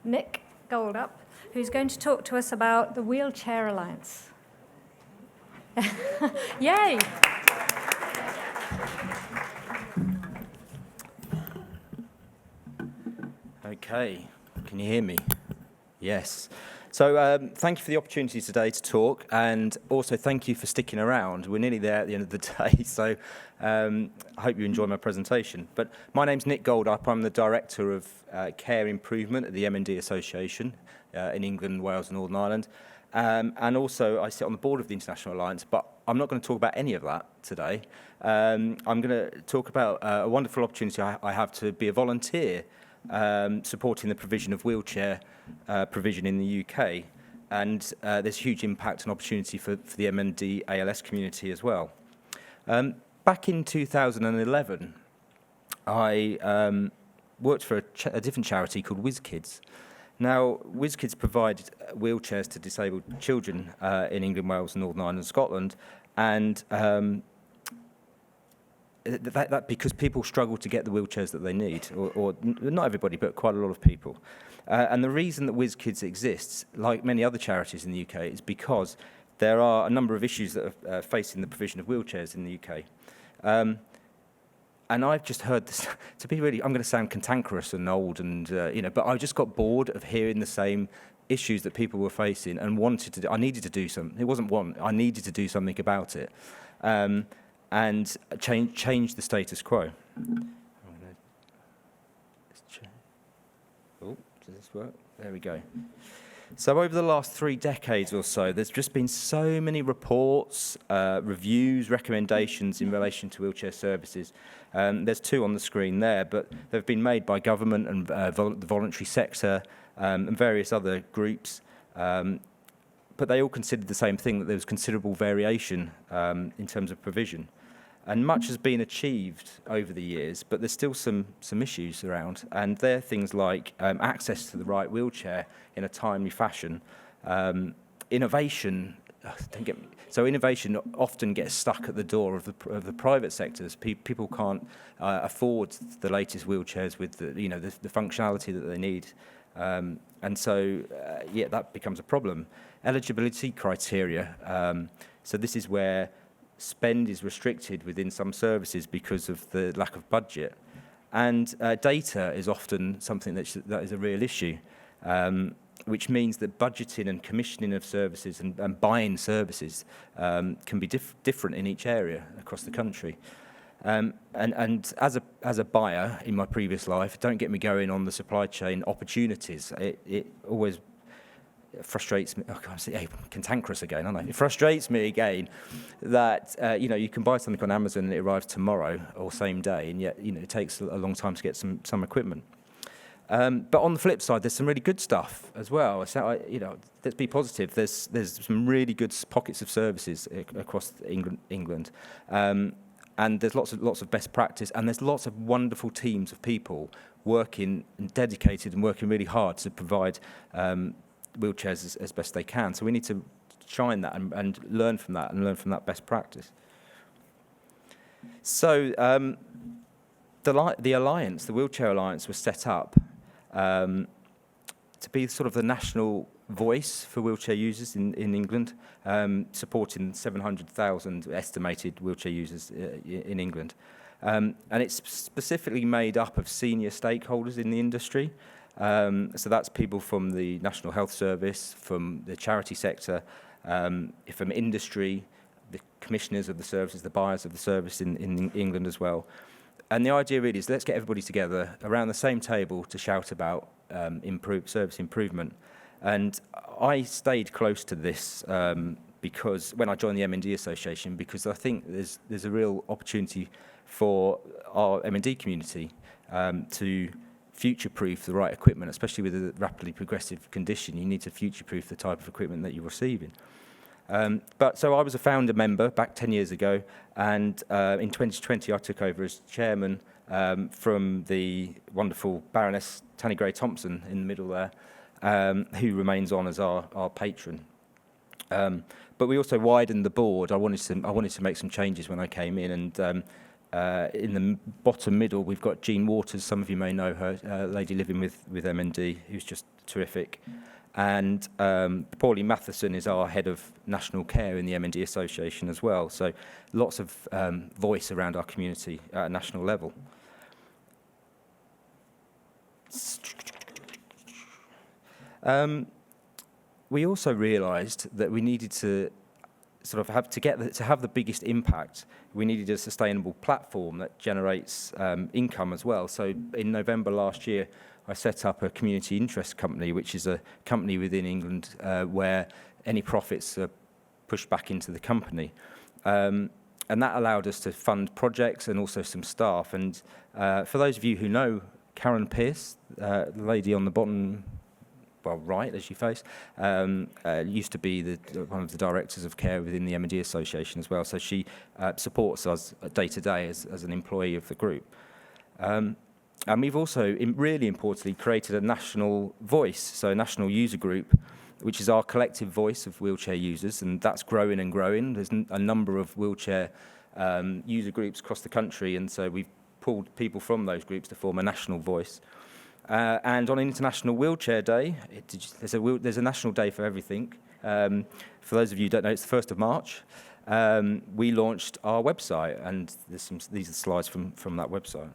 Nick Goldup, who's going to talk to us about the Wheelchair Alliance. Yay! Okay, can you hear me? Yes. So thank you for the opportunity today to talk, and also thank you for sticking around. We're nearly there at the end of the day, so I hope you enjoy my presentation. But my name's Nick Goldup. I'm the Director of Care Improvement at the M&D Association in England, Wales and Northern Ireland. And also I sit on the board of the International Alliance, but I'm not going to talk about any of that today. I'm going to talk about a wonderful opportunity I have to be a volunteer supporting the provision of wheelchair provision in the UK, and there's huge impact and opportunity for the M&D ALS community as well. Back in 2011, I worked for a different charity called WizKids. Now, WizKids provide wheelchairs to disabled children in England, Wales, Northern Ireland and Scotland, and that because people struggle to get the wheelchairs that they need, or not everybody, but quite a lot of people. And the reason that WizKids exists, like many other charities in the UK, is because there are a number of issues that are facing the provision of wheelchairs in the UK. And I've just heard this, to be really, I'm going to sound cantankerous and old, and but I just got bored of hearing the same issues that people were facing and I needed to do something. It wasn't I needed to do something about it. And change the status quo. Oh, does this work? There we go. So over the last 3 decades or so, there's just been so many reports, reviews, recommendations in relation to wheelchair services. There's 2 on the screen there, but they've been made by government and the voluntary sector and various other groups. But they all considered the same thing, that there was considerable variation in terms of provision. And much has been achieved over the years, but there's still some issues around. And they're things like access to the right wheelchair in a timely fashion. Innovation, innovation often gets stuck at the door of the private sectors. People can't afford the latest wheelchairs with the functionality that they need. And so, that becomes a problem. Eligibility criteria. So this is where spend is restricted within some services because of the lack of budget. And data is often something that is a real issue, which means that budgeting and commissioning of services and buying services can be different in each area across the country. And as a buyer in my previous life, don't get me going on the supply chain opportunities. It always frustrates me. Oh, God, I'm cantankerous again, aren't I? It frustrates me again that you can buy something on Amazon and it arrives tomorrow or same day, and yet it takes a long time to get some equipment. But on the flip side, there's some really good stuff as well. So let's be positive. There's some really good pockets of services across England. And there's lots of best practice, and there's lots of wonderful teams of people working and dedicated and working really hard to provide wheelchairs as best they can. So we need to shine that and learn from that best practice. So the Alliance, the Wheelchair Alliance, was set up to be sort of the national voice for wheelchair users in England, supporting 700,000 estimated wheelchair users in England. And it's specifically made up of senior stakeholders in the industry. So that's people from the National Health Service, from the charity sector, from industry, the commissioners of the services, the buyers of the service in England as well. And the idea really is, let's get everybody together around the same table to shout about service improvement. And I stayed close to this because when I joined the M&D Association, because I think there's a real opportunity for our M&D community to future-proof the right equipment, especially with a rapidly progressive condition. You need to future-proof the type of equipment that you're receiving. So I was a founder member back 10 years ago, and in 2020 I took over as chairman from the wonderful Baroness Tanni Gray-Thompson in the middle there, who remains on as our patron. But we also widened the board. I wanted to make some changes when I came in, In the bottom middle, we've got Jean Waters. Some of you may know her, a lady living with MND, who's just terrific. And Pauline Matheson is our head of national care in the MND Association as well. So lots of voice around our community at a national level. We also realised that we needed to sort of have the biggest impact. We needed a sustainable platform that generates income as well. So in November last year, I set up a community interest company, which is a company within England where any profits are pushed back into the company. And that allowed us to fund projects and also some staff. And for those of you who know Karen Pearce, the lady on the bottom, well, right as you face, used to be one of the directors of care within the M&D Association as well. So she supports us day to day as an employee of the group. And we've also, really importantly, created a national voice, so a national user group, which is our collective voice of wheelchair users, and that's growing and growing. There's a number of wheelchair user groups across the country, and so we've pulled people from those groups to form a national voice. And on International Wheelchair Day, there's a national day for everything. For those of you who don't know, it's the 1st of March. We launched our website, and these are the slides from that website.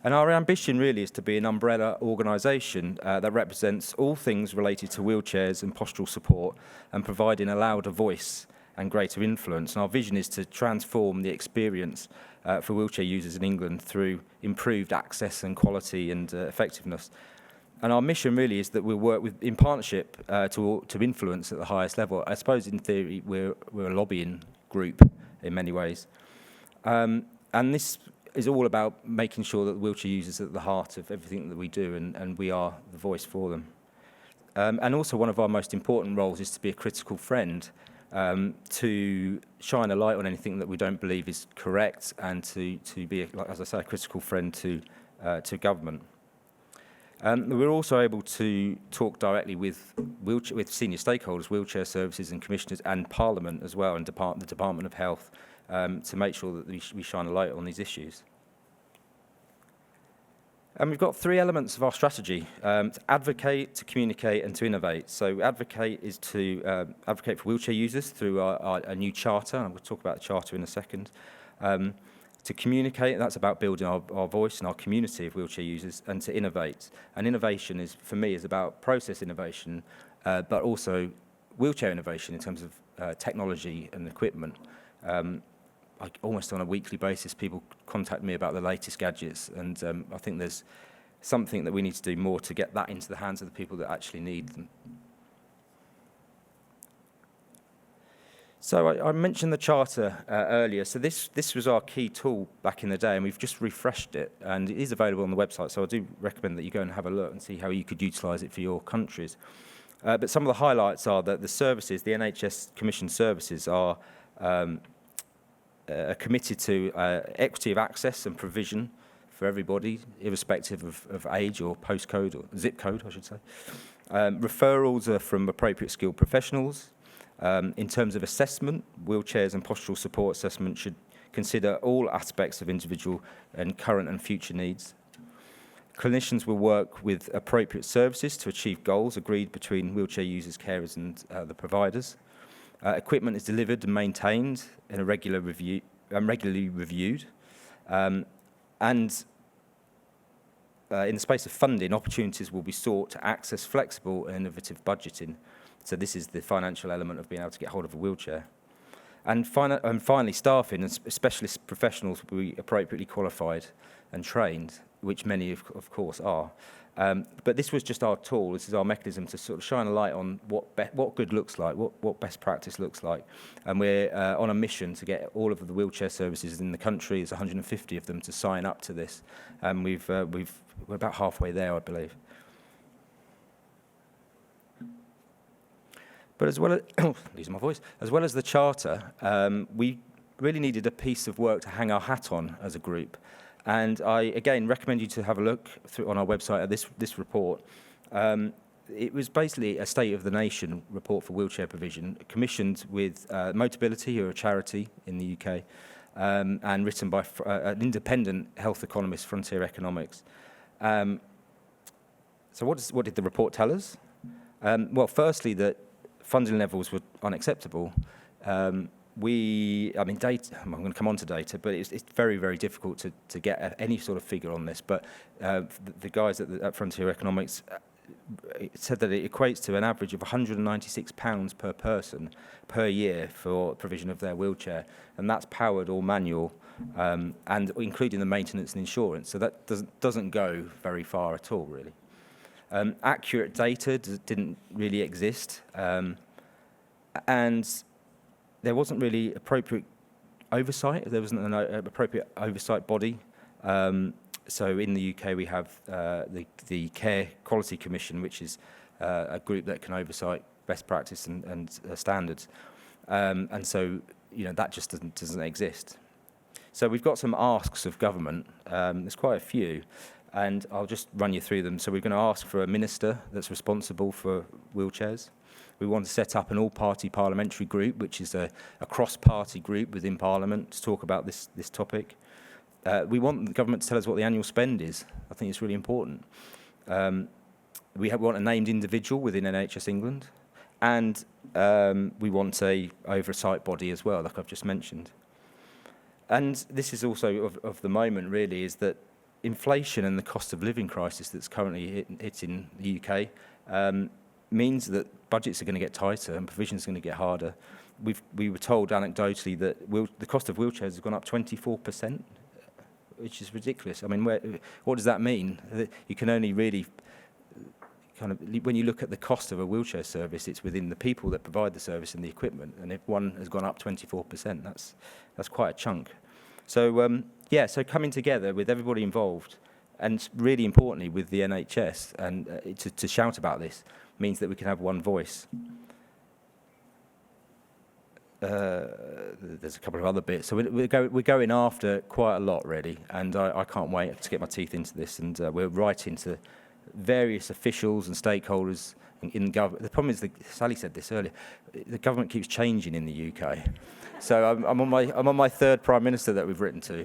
And our ambition really is to be an umbrella organisation that represents all things related to wheelchairs and postural support and providing a louder voice and greater influence. And our vision is to transform the experience for wheelchair users in England through improved access and quality and effectiveness. And our mission really is that we'll work in partnership to influence at the highest level. I suppose in theory we're a lobbying group in many ways. And this is all about making sure that wheelchair users are at the heart of everything that we do, and we are the voice for them. And also one of our most important roles is to be a critical friend, to shine a light on anything that we don't believe is correct, and to be, as I say, a critical friend to government. We're also able to talk directly with senior stakeholders, wheelchair services and commissioners, and Parliament as well, and the Department of Health, to make sure that we shine a light on these issues. And we've got 3 elements of our strategy: to advocate, to communicate, and to innovate. So advocate is to advocate for wheelchair users through our new charter, and we'll talk about the charter in a second. To communicate, that's about building our voice and our community of wheelchair users, and to innovate. And innovation is, for me, is about process innovation, but also wheelchair innovation in terms of technology and equipment. Almost on a weekly basis, people contact me about the latest gadgets, and I think there's something that we need to do more to get that into the hands of the people that actually need them. So I mentioned the charter earlier. So this was our key tool back in the day, and we've just refreshed it, and it is available on the website. So I do recommend that you go and have a look and see how you could utilise it for your countries. But some of the highlights are that the services, the NHS commissioned services, are committed to equity of access and provision for everybody, irrespective of age or postcode or zip code, I should say. Referrals are from appropriate skilled professionals. In terms of assessment, wheelchairs and postural support assessment should consider all aspects of individual and current and future needs. Clinicians will work with appropriate services to achieve goals agreed between wheelchair users, carers and the providers. Equipment is delivered and maintained in a regularly reviewed. In the space of funding, opportunities will be sought to access flexible and innovative budgeting. So this is the financial element of being able to get hold of a wheelchair. And finally, staffing and specialist professionals will be appropriately qualified and trained, which many, of course, are. But this was just our tool. This is our mechanism to sort of shine a light on what good looks like, what best practice looks like. And we're on a mission to get all of the wheelchair services in the country, there's 150 of them, to sign up to this. And we're about halfway there, I believe. But as well as, losing my voice, as well as the charter, we really needed a piece of work to hang our hat on as a group. And I, again, recommend you to have a look on our website at this report. It was basically a State of the Nation report for wheelchair provision, commissioned with Motability, who are a charity in the UK, and written by an independent health economist, Frontier Economics. So what did the report tell us? Well, firstly, that funding levels were unacceptable. Data, I'm going to come on to data, but it's very, very difficult to get any sort of figure on this. But the guys at Frontier Economics said that it equates to an average of £196 per person per year for provision of their wheelchair. And that's powered or manual, and including the maintenance and insurance. So that doesn't go very far at all, really. Accurate data didn't really exist. And there wasn't really appropriate oversight. There wasn't an appropriate oversight body. So in the UK, we have the Care Quality Commission, which is a group that can oversight best practice and standards. And so, that just doesn't exist. So we've got some asks of government. There's quite a few, and I'll just run you through them. So we're going to ask for a minister that's responsible for wheelchairs. We want to set up an all-party parliamentary group, which is a cross-party group within Parliament to talk about this topic. We want the government to tell us what the annual spend is. I think it's really important. We want a named individual within NHS England, and we want a oversight body as well, like I've just mentioned. And this is also of the moment, really, is that inflation and the cost of living crisis that's currently hitting the UK means that budgets are going to get tighter and provisions are going to get harder. We were told anecdotally that the cost of wheelchairs has gone up 24%, which is ridiculous. I mean, what does that mean? You can only really when you look at the cost of a wheelchair service, it's within the people that provide the service and the equipment. And if one has gone up 24%, that's quite a chunk. So so coming together with everybody involved, and really importantly with the NHS, and to shout about this means that we can have one voice. There's a couple of other bits. So we're going after quite a lot, really, and I can't wait to get my teeth into this. And we're writing to various officials and stakeholders in government. The problem is, Sally said this earlier, the government keeps changing in the UK. So I'm on my third Prime Minister that we've written to.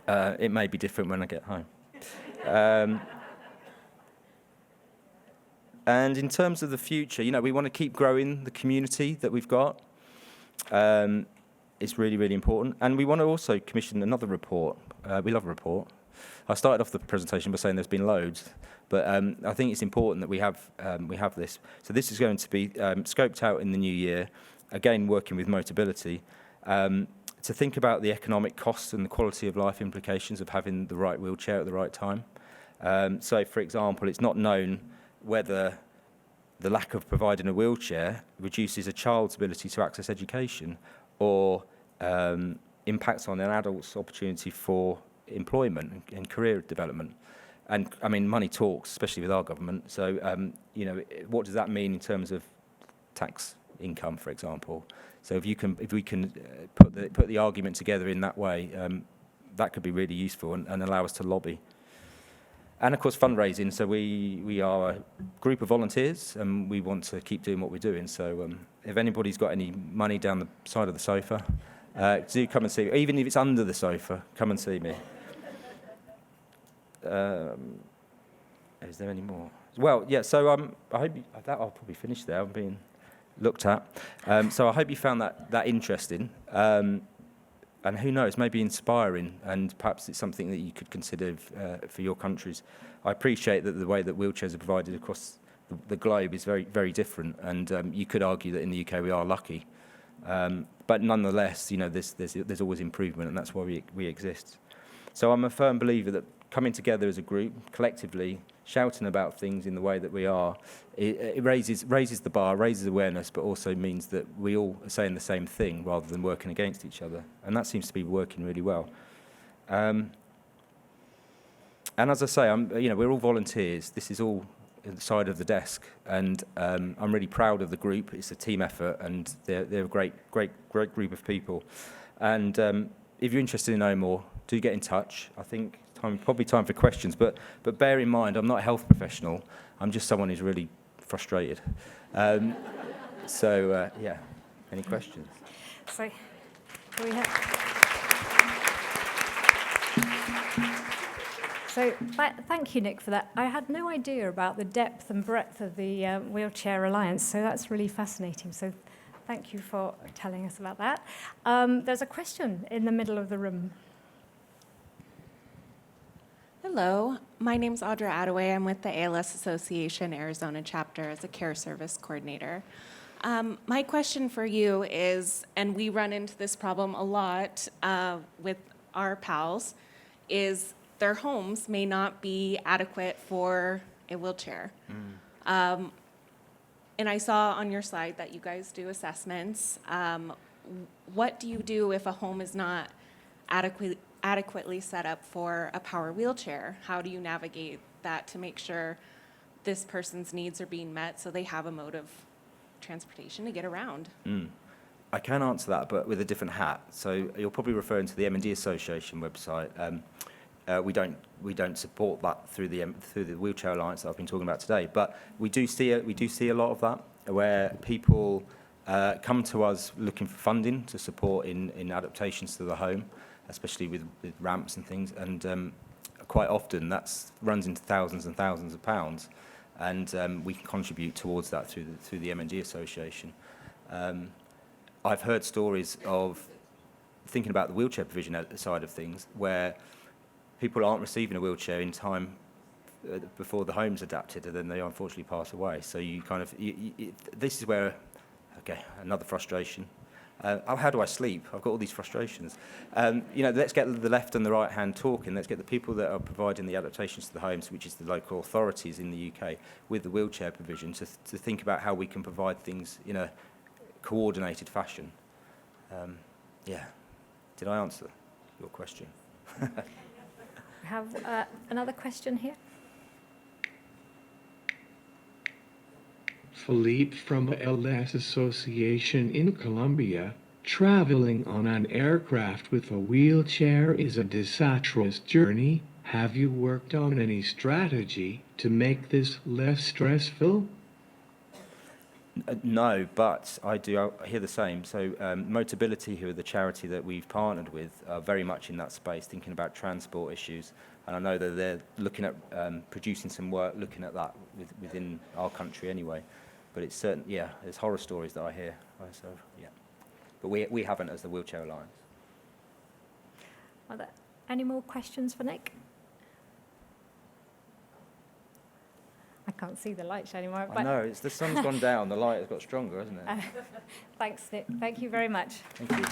It may be different when I get home. And in terms of the future, we want to keep growing the community that we've got. It's really, really important. And we want to also commission another report. We love a report. I started off the presentation by saying there's been loads, but I think it's important that we have this. So this is going to be scoped out in the new year, again working with Motability, to think about the economic costs and the quality of life implications of having the right wheelchair at the right time. So, for example, it's not known whether the lack of providing a wheelchair reduces a child's ability to access education or impacts on an adult's opportunity for employment and career development. And, I mean, money talks, especially with our government. So, what does that mean in terms of tax income, for example? So if we can put the argument together in that way, that could be really useful and allow us to lobby. And of course, fundraising. So we are a group of volunteers, and we want to keep doing what we're doing. So if anybody's got any money down the side of the sofa, do come and see me. Even if it's under the sofa, come and see me. Is there any more? Well, yeah. So I hope I'll probably finish there. I'm being looked at. So I hope you found that interesting. And who knows, maybe inspiring, and perhaps it's something that you could consider for your countries. I appreciate that the way that wheelchairs are provided across the globe is very, very different, and you could argue that in the UK we are lucky. But nonetheless, there's always improvement, and that's why we exist. So I'm a firm believer that coming together as a group, collectively, shouting about things in the way that we are, it raises the bar, raises awareness, but also means that we all are saying the same thing rather than working against each other. And that seems to be working really well. And as I say, we're all volunteers. This is all the side of the desk, and I'm really proud of the group. It's a team effort, and they're a great group of people. And if you're interested in knowing more, do get in touch. I think probably time for questions, but bear in mind, I'm not a health professional. I'm just someone who's really frustrated. So, any questions? So, do we have... So thank you, Nick, for that. I had no idea about the depth and breadth of the Wheelchair Alliance, so that's really fascinating. So thank you for telling us about that. There's a question in the middle of the room. Hello, my name's Audra Attaway. I'm with the ALS Association Arizona chapter as a care service coordinator. My question for you is, and we run into this problem a lot with our pals, is their homes may not be adequate for a wheelchair. And I saw on your slide that you guys do assessments. What do you do if a home is not adequately set up for a power wheelchair? How do you navigate that to make sure this person's needs are being met so they have a mode of transportation to get around? I can answer that, but with a different hat. So you're probably referring to the M&D Association website. We don't support that through the Wheelchair Alliance that I've been talking about today. But we do see a lot of that where people come to us looking for funding to support in adaptations to the home, especially with ramps and things. And quite often that runs into thousands and thousands of pounds, and we can contribute towards that through the M&D Association. I've heard stories of thinking about the wheelchair provision side of things where people aren't receiving a wheelchair in time before the home's adapted, and then they unfortunately pass away. So you kind of, this is where, okay, another frustration. How do I sleep? I've got all these frustrations. Let's get the left and the right hand talking. Let's get the people that are providing the adaptations to the homes, which is the local authorities in the UK, with the wheelchair provision, to think about how we can provide things in a coordinated fashion. Did I answer your question? We have another question here. Philippe from ALS Association in Colombia. Traveling on an aircraft with a wheelchair is a disastrous journey. Have you worked on any strategy to make this less stressful? No, but I hear the same. So Motability, who are the charity that we've partnered with, are very much in that space, thinking about transport issues. And I know that they're looking at producing some work, looking at that within our country anyway. But it's certain, there's horror stories that I hear. So, but we haven't as the Wheelchair Alliance. Are there any more questions for Nick? I can't see the lights anymore. I know, the sun's gone down, the light has got stronger, hasn't it? Thanks, Nick. Thank you very much. Thank you.